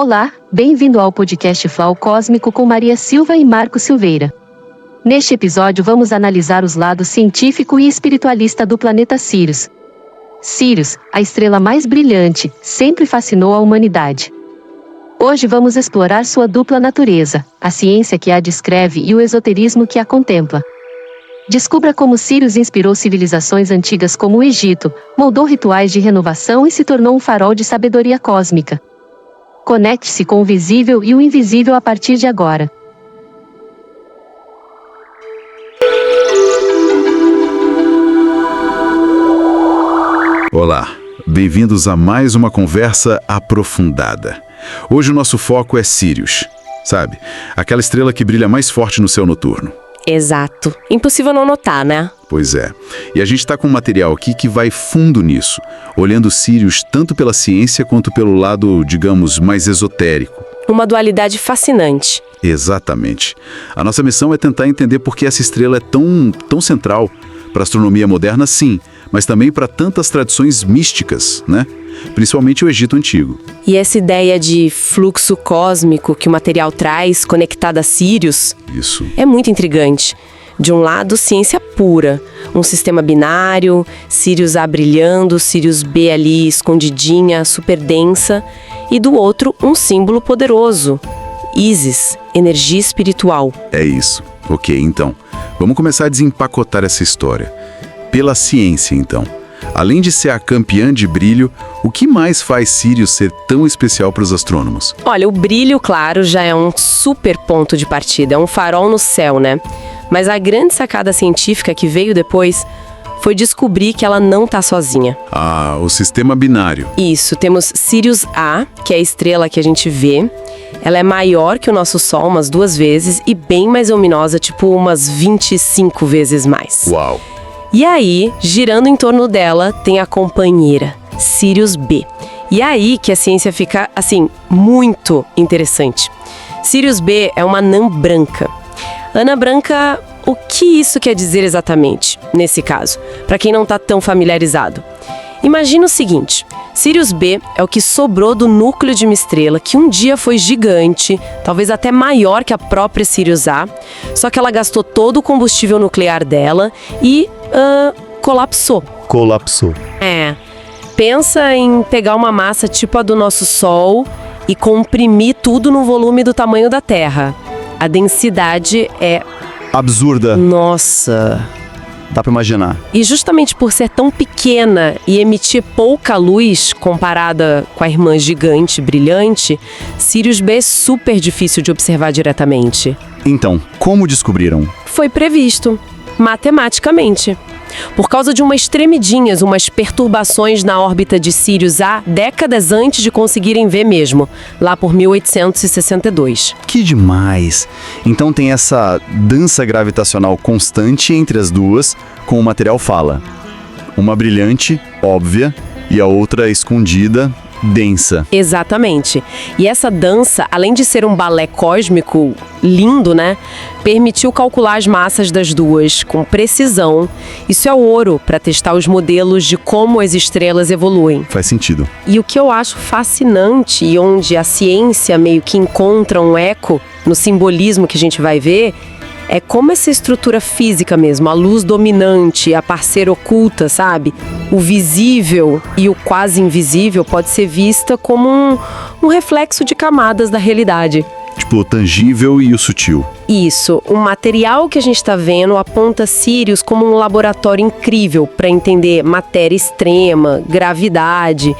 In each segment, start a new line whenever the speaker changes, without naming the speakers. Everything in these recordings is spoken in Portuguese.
Olá, bem-vindo ao podcast Flow Cósmico com Maria Silva e Marco Silveira. Neste episódio vamos analisar os lados científico e espiritualista do planeta Sirius. Sirius, a estrela mais brilhante, sempre fascinou a humanidade. Hoje vamos explorar sua dupla natureza, a ciência que a descreve e o esoterismo que a contempla. Descubra como Sirius inspirou civilizações antigas como o Egito, moldou rituais de renovação e se tornou um farol de sabedoria cósmica. Conecte-se com o visível e o invisível a partir de agora.
Olá, bem-vindos a mais uma conversa aprofundada. Hoje o nosso foco é Sirius, sabe? Aquela estrela que brilha mais forte no céu noturno.
Exato. Impossível não notar, né?
Pois é. E a gente está com um material aqui que vai fundo nisso, olhando Sirius tanto pela ciência quanto pelo lado, digamos, mais esotérico.
Uma dualidade fascinante.
Exatamente. A nossa missão é tentar entender por que essa estrela é tão central para a astronomia moderna, sim, mas também para tantas tradições místicas, né? Principalmente o Egito Antigo.
E essa ideia de fluxo cósmico que o material traz, conectado a Sirius,
Isso.
é muito intrigante. De um lado, ciência pura, um sistema binário, Sirius A brilhando, Sirius B ali escondidinha, super densa, e do outro, um símbolo poderoso, Ísis, energia espiritual.
É isso. Ok, então, vamos começar a desempacotar essa história. Pela ciência, então. Além de ser a campeã de brilho, o que mais faz Sirius ser tão especial para os astrônomos?
Olha, o brilho, claro, já é um super ponto de partida, é um farol no céu, né? Mas a grande sacada científica que veio depois foi descobrir que ela não tá sozinha.
Ah, o sistema binário.
Isso, temos Sirius A, que é a estrela que a gente vê. Ela é maior que o nosso Sol umas 2 vezes e bem mais luminosa, tipo umas 25 vezes mais.
Uau!
E aí, girando em torno dela, tem a companheira, Sirius B. E aí que a ciência fica, assim, muito interessante. Sirius B é uma anã branca. Anã branca, o que isso quer dizer exatamente, nesse caso? Para quem não está tão familiarizado. Imagina o seguinte, Sirius B é o que sobrou do núcleo de uma estrela que um dia foi gigante, talvez até maior que a própria Sirius A, só que ela gastou todo o combustível nuclear dela e colapsou.
Colapsou.
É. Pensa em pegar uma massa tipo a do nosso Sol e comprimir tudo no volume do tamanho da Terra. A densidade é...
Absurda.
Nossa...
Dá pra imaginar.
E justamente por ser tão pequena e emitir pouca luz comparada com a irmã gigante, brilhante, Sirius B é super difícil de observar diretamente.
Então, como descobriram?
Foi previsto, matematicamente. Por causa de umas tremidinhas, umas perturbações na órbita de Sirius A, décadas antes de conseguirem ver mesmo, lá por 1862.
Que demais! Então tem essa dança gravitacional constante entre as duas, como o material fala. Uma brilhante, óbvia, e a outra escondida, densa.
Exatamente. E essa dança, além de ser um balé cósmico lindo, né? Permitiu calcular as massas das duas com precisão. Isso é ouro para testar os modelos de como as estrelas evoluem.
Faz sentido.
E o que eu acho fascinante e onde a ciência meio que encontra um eco no simbolismo que a gente vai ver é como essa estrutura física mesmo, a luz dominante, a parceira oculta, sabe? O visível e o quase invisível pode ser vista como um reflexo de camadas da realidade.
Tipo, o tangível e o sutil.
Isso, o material que a gente está vendo aponta Sirius como um laboratório incrível para entender matéria extrema, gravidade,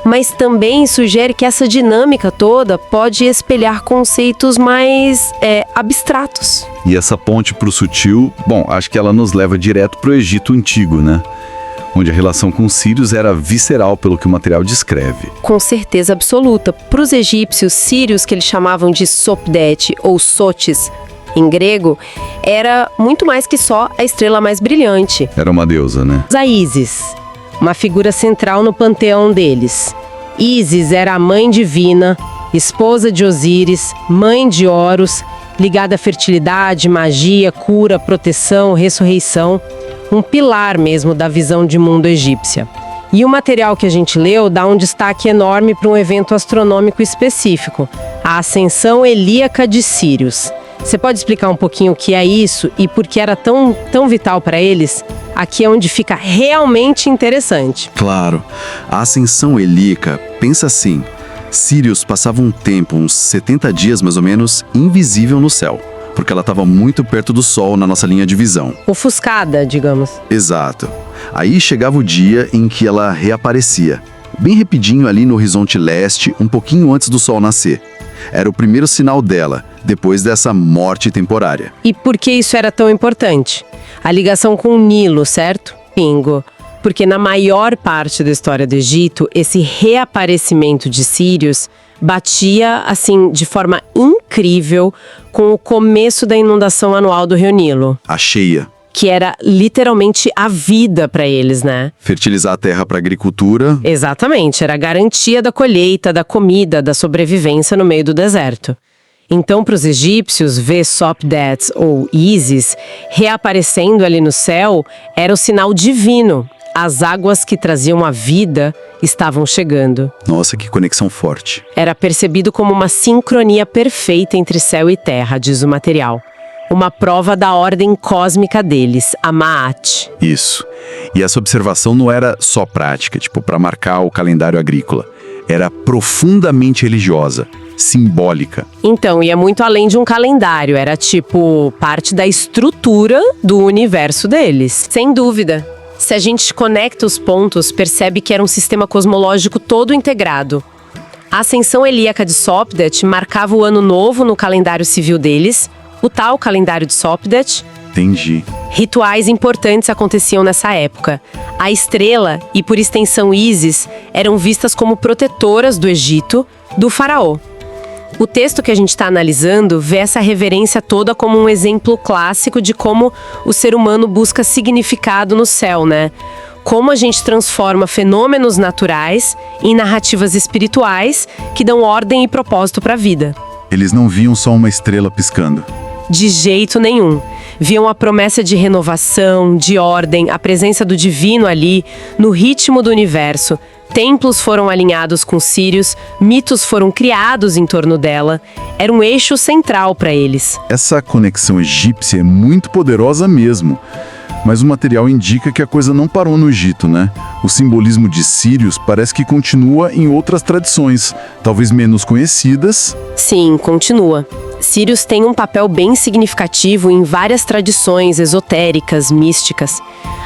mas também sugere que essa dinâmica toda pode espelhar conceitos mais abstratos.
E essa ponte pro sutil, bom, acho que ela nos leva direto pro Egito Antigo, né? Onde a relação com Sirius era visceral pelo que o material descreve.
Com certeza absoluta. Para os egípcios, Sirius, que eles chamavam de Sopdet ou Sotis, em grego, era muito mais que só a estrela mais brilhante.
Era uma deusa, né?
A Ísis, uma figura central no panteão deles. Ísis era a mãe divina, esposa de Osíris, mãe de Horus, ligada à fertilidade, magia, cura, proteção, ressurreição. Um pilar mesmo da visão de mundo egípcia. E o material que a gente leu dá um destaque enorme para um evento astronômico específico, a ascensão helíaca de Sírius. Você pode explicar um pouquinho o que é isso e por que era tão vital para eles? Aqui é onde fica realmente interessante.
Claro. A ascensão helíaca, pensa assim, Sírius passava um tempo, uns 70 dias mais ou menos, invisível no céu, porque ela estava muito perto do Sol na nossa linha de visão.
Ofuscada, digamos.
Exato. Aí chegava o dia em que ela reaparecia, bem rapidinho ali no horizonte leste, um pouquinho antes do Sol nascer. Era o primeiro sinal dela, depois dessa morte temporária.
E por que isso era tão importante? A ligação com o Nilo, certo? Bingo. Porque na maior parte da história do Egito, esse reaparecimento de Sírius batia, assim, de forma incrível com o começo da inundação anual do Rio Nilo.
A cheia.
Que era literalmente a vida para eles, né?
Fertilizar a terra para agricultura.
Exatamente, era a garantia da colheita, da comida, da sobrevivência no meio do deserto. Então, para os egípcios, ver Sopdet ou Ísis reaparecendo ali no céu era o sinal divino. As águas que traziam a vida estavam chegando.
Nossa, que conexão forte.
Era percebido como uma sincronia perfeita entre céu e terra, diz o material. Uma prova da ordem cósmica deles, a Ma'at.
Isso. E essa observação não era só prática, tipo, para marcar o calendário agrícola. Era profundamente religiosa, simbólica.
Então, ia muito além de um calendário, era tipo parte da estrutura do universo deles. Sem dúvida. Se a gente conecta os pontos, percebe que era um sistema cosmológico todo integrado. A ascensão helíaca de Sopdet marcava o ano novo no calendário civil deles, o tal calendário de Sopdet.
Entendi.
Rituais importantes aconteciam nessa época. A estrela, e por extensão Ísis, eram vistas como protetoras do Egito, do faraó. O texto que a gente está analisando vê essa reverência toda como um exemplo clássico de como o ser humano busca significado no céu, né? Como a gente transforma fenômenos naturais em narrativas espirituais que dão ordem e propósito para a vida.
Eles não viam só uma estrela piscando.
De jeito nenhum. Viam a promessa de renovação, de ordem, a presença do divino ali, no ritmo do universo. Templos foram alinhados com Sírius, mitos foram criados em torno dela. Era um eixo central para eles.
Essa conexão egípcia é muito poderosa mesmo. Mas o material indica que a coisa não parou no Egito, né? O simbolismo de Sírius parece que continua em outras tradições, talvez menos conhecidas.
Sim, continua. Sírius tem um papel bem significativo em várias tradições esotéricas, místicas.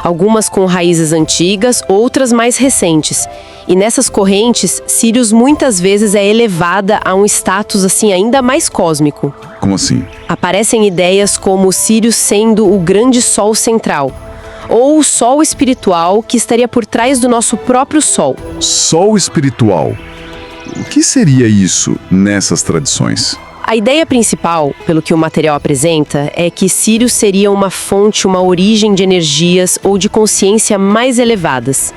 Algumas com raízes antigas, outras mais recentes. E nessas correntes, Sírius muitas vezes é elevada a um status assim ainda mais cósmico.
Como assim?
Aparecem ideias como Sírius sendo o grande sol central, ou o sol espiritual que estaria por trás do nosso próprio sol.
Sol espiritual. O que seria isso nessas tradições?
A ideia principal, pelo que o material apresenta, é que Sírius seria uma fonte, uma origem de energias ou de consciência mais elevadas.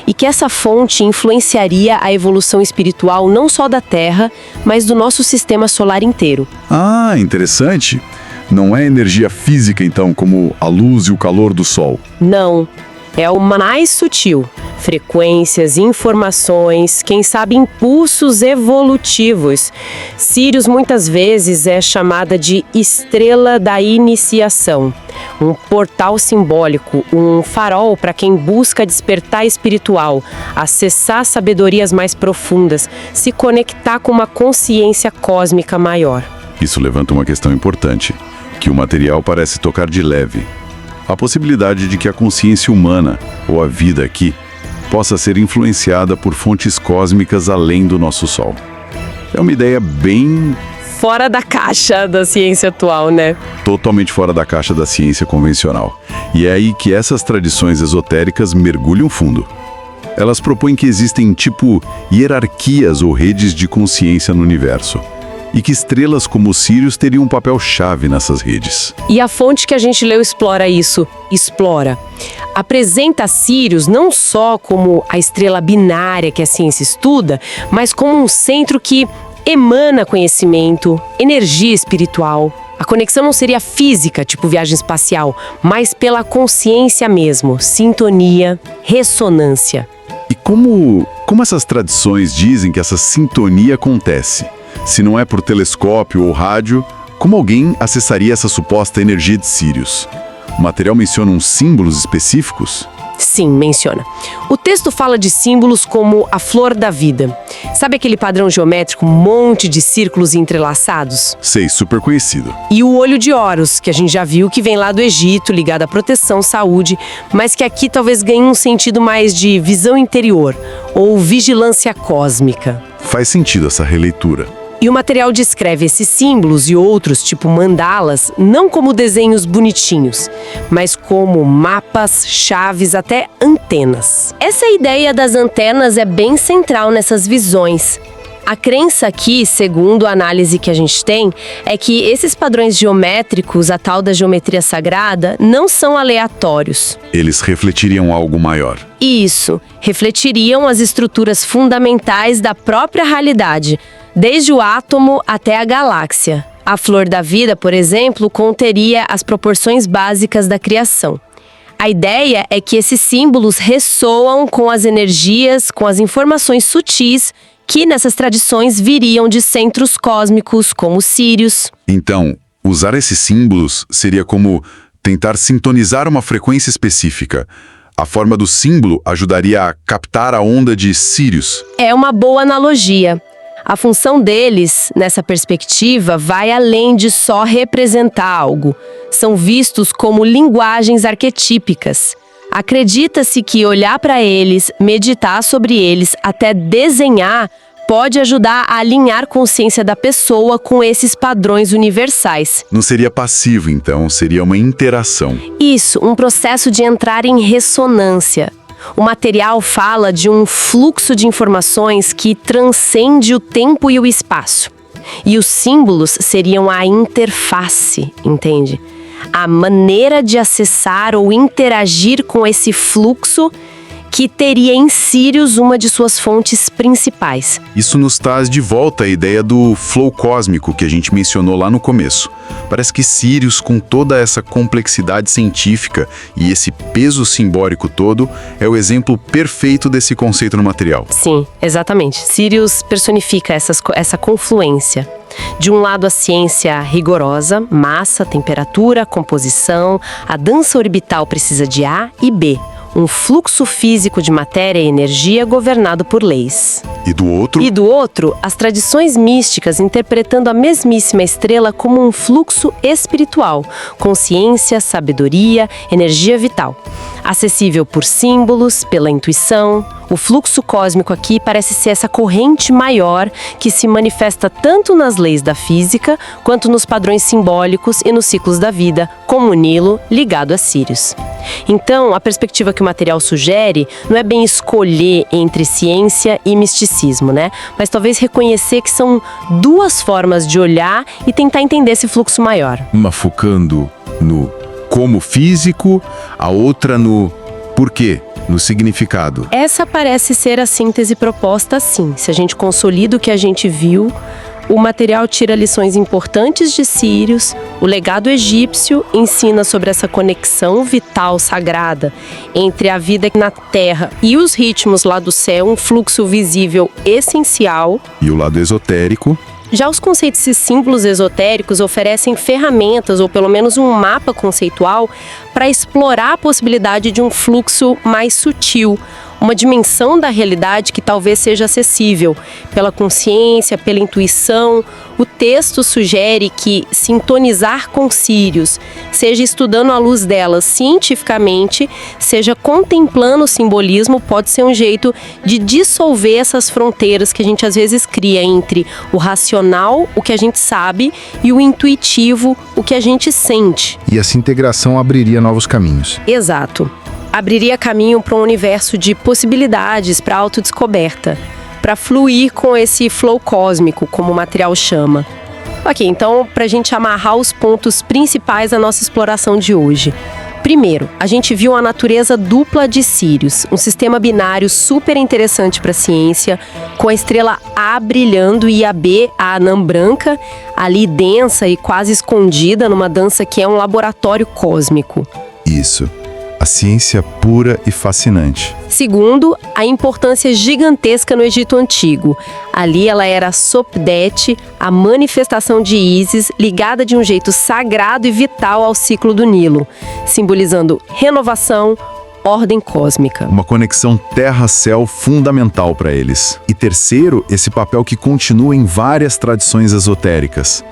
E que essa fonte influenciaria a evolução espiritual não só da Terra, mas do nosso sistema solar inteiro.
Ah, interessante. Não é energia física, então, como a luz e o calor do Sol.
Não. É o mais sutil. Frequências, informações, quem sabe impulsos evolutivos. Sírius muitas vezes é chamada de estrela da iniciação. Um portal simbólico, um farol para quem busca despertar espiritual, acessar sabedorias mais profundas, se conectar com uma consciência cósmica maior.
Isso levanta uma questão importante, que o material parece tocar de leve. A possibilidade de que a consciência humana, ou a vida aqui, possa ser influenciada por fontes cósmicas além do nosso Sol. É uma ideia bem...
fora da caixa da ciência atual, né?
Totalmente fora da caixa da ciência convencional. E é aí que essas tradições esotéricas mergulham fundo. Elas propõem que existem, tipo, hierarquias ou redes de consciência no universo. E que estrelas como Sírius teriam um papel-chave nessas redes.
E a fonte que a gente leu explora isso. Explora. Apresenta Sírius não só como a estrela binária que a ciência estuda, mas como um centro que emana conhecimento, energia espiritual. A conexão não seria física, tipo viagem espacial, mas pela consciência mesmo, sintonia, ressonância.
E como essas tradições dizem que essa sintonia acontece? Se não é por telescópio ou rádio, como alguém acessaria essa suposta energia de Sirius? O material menciona uns símbolos específicos?
Sim, menciona. O texto fala de símbolos como a flor da vida. Sabe aquele padrão geométrico, um monte de círculos entrelaçados?
Sei, super conhecido.
E o olho de Horus, que a gente já viu que vem lá do Egito, ligado à proteção, saúde, mas que aqui talvez ganhe um sentido mais de visão interior ou vigilância cósmica.
Faz sentido essa releitura.
E o material descreve esses símbolos e outros, tipo mandalas, não como desenhos bonitinhos, mas como mapas, chaves, até antenas. Essa ideia das antenas é bem central nessas visões. A crença aqui, segundo a análise que a gente tem, é que esses padrões geométricos, a tal da geometria sagrada, não são aleatórios.
Eles refletiriam algo maior.
Isso, refletiriam as estruturas fundamentais da própria realidade, desde o átomo até a galáxia. A flor da vida, por exemplo, conteria as proporções básicas da criação. A ideia é que esses símbolos ressoam com as energias, com as informações sutis que nessas tradições viriam de centros cósmicos como Sírius.
Então, usar esses símbolos seria como tentar sintonizar uma frequência específica. A forma do símbolo ajudaria a captar a onda de Sirius.
É uma boa analogia. A função deles, nessa perspectiva, vai além de só representar algo. São vistos como linguagens arquetípicas. Acredita-se que olhar para eles, meditar sobre eles, até desenhar, pode ajudar a alinhar a consciência da pessoa com esses padrões universais.
Não seria passivo, então, seria uma interação.
Isso, um processo de entrar em ressonância. O material fala de um fluxo de informações que transcende o tempo e o espaço. E os símbolos seriam a interface, entende? A maneira de acessar ou interagir com esse fluxo que teria em Sirius uma de suas fontes principais.
Isso nos traz de volta a ideia do flow cósmico que a gente mencionou lá no começo. Parece que Sirius, com toda essa complexidade científica e esse peso simbólico todo, é o exemplo perfeito desse conceito no material.
Sim, exatamente. Sirius personifica essa confluência. De um lado, a ciência rigorosa, massa, temperatura, composição, a dança orbital precisa de A e B. Um fluxo físico de matéria e energia governado por leis.
E do outro?
E do outro, as tradições místicas interpretando a mesmíssima estrela como um fluxo espiritual, consciência, sabedoria, energia vital. Acessível por símbolos, pela intuição. O fluxo cósmico aqui parece ser essa corrente maior que se manifesta tanto nas leis da física, quanto nos padrões simbólicos e nos ciclos da vida, como o Nilo ligado a Sirius. Então, a perspectiva que o material sugere não é bem escolher entre ciência e misticismo, né? Mas talvez reconhecer que são duas formas de olhar e tentar entender esse fluxo maior.
Uma focando no como físico, a outra no porquê, no significado.
Essa parece ser a síntese proposta, sim. Se a gente consolida o que a gente viu, o material tira lições importantes de Sirius, o legado egípcio ensina sobre essa conexão vital sagrada entre a vida na Terra e os ritmos lá do céu, um fluxo visível essencial.
E o lado esotérico?
Já os conceitos e símbolos esotéricos oferecem ferramentas, ou pelo menos um mapa conceitual, para explorar a possibilidade de um fluxo mais sutil, uma dimensão da realidade que talvez seja acessível pela consciência, pela intuição. O texto sugere que sintonizar com Sirius, seja estudando à luz dela cientificamente, seja contemplando o simbolismo, pode ser um jeito de dissolver essas fronteiras que a gente às vezes cria entre o racional, o que a gente sabe, e o intuitivo, o que a gente sente.
E essa integração abriria novos caminhos.
Exato. Abriria caminho para um universo de possibilidades para autodescoberta, para fluir com esse flow cósmico, como o material chama. Ok, então, para a gente amarrar os pontos principais da nossa exploração de hoje. Primeiro, a gente viu a natureza dupla de Sirius, um sistema binário super interessante para a ciência, com a estrela A brilhando e a B, a anã branca, ali densa e quase escondida numa dança que é um laboratório cósmico.
Isso. A ciência pura e fascinante.
Segundo, a importância gigantesca no Egito Antigo. Ali ela era Sopdet, a manifestação de Ísis, ligada de um jeito sagrado e vital ao ciclo do Nilo, simbolizando renovação, ordem cósmica.
Uma conexão terra-céu fundamental para eles. E terceiro, esse papel que continua em várias tradições esotéricas.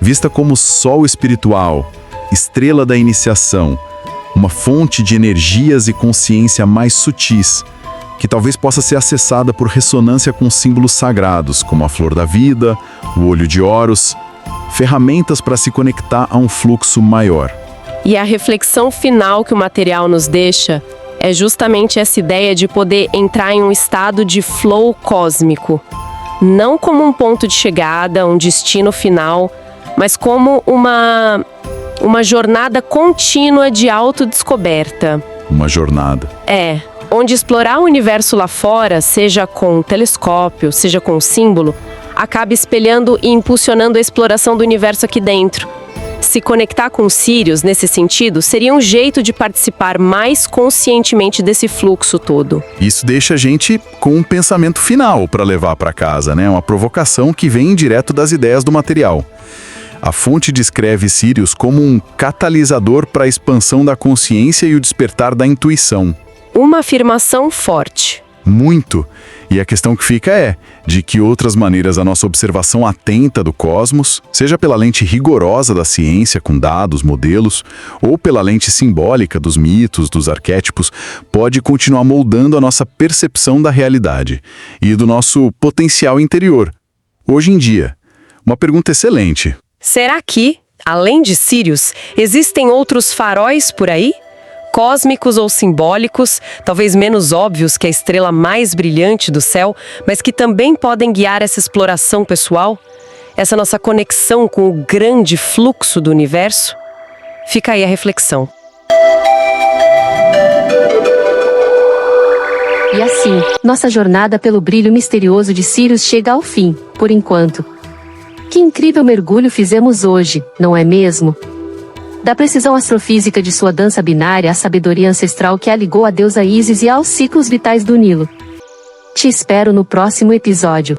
Vista como sol espiritual, estrela da iniciação, uma fonte de energias e consciência mais sutis, que talvez possa ser acessada por ressonância com símbolos sagrados, como a flor da vida, o olho de Horus, ferramentas para se conectar a um fluxo maior.
E a reflexão final que o material nos deixa é justamente essa ideia de poder entrar em um estado de flow cósmico, não como um ponto de chegada, um destino final, mas como uma jornada contínua de autodescoberta.
Uma jornada.
Onde explorar o universo lá fora, seja com um telescópio, seja com um símbolo, acaba espelhando e impulsionando a exploração do universo aqui dentro. Se conectar com Sirius, nesse sentido, seria um jeito de participar mais conscientemente desse fluxo todo.
Isso deixa a gente com um pensamento final para levar para casa, né? Uma provocação que vem direto das ideias do material. A fonte descreve Sirius como um catalisador para a expansão da consciência e o despertar da intuição.
Uma afirmação forte.
Muito. E a questão que fica é de que outras maneiras a nossa observação atenta do cosmos, seja pela lente rigorosa da ciência com dados, modelos, ou pela lente simbólica dos mitos, dos arquétipos, pode continuar moldando a nossa percepção da realidade e do nosso potencial interior. Hoje em dia, uma pergunta excelente.
Será que, além de Sirius, existem outros faróis por aí? Cósmicos ou simbólicos, talvez menos óbvios que a estrela mais brilhante do céu, mas que também podem guiar essa exploração pessoal? Essa nossa conexão com o grande fluxo do universo? Fica aí a reflexão.
E assim, nossa jornada pelo brilho misterioso de Sirius chega ao fim, por enquanto. Que incrível mergulho fizemos hoje, não é mesmo? Da precisão astrofísica de sua dança binária à sabedoria ancestral que a ligou à deusa Ísis e aos ciclos vitais do Nilo. Te espero no próximo episódio.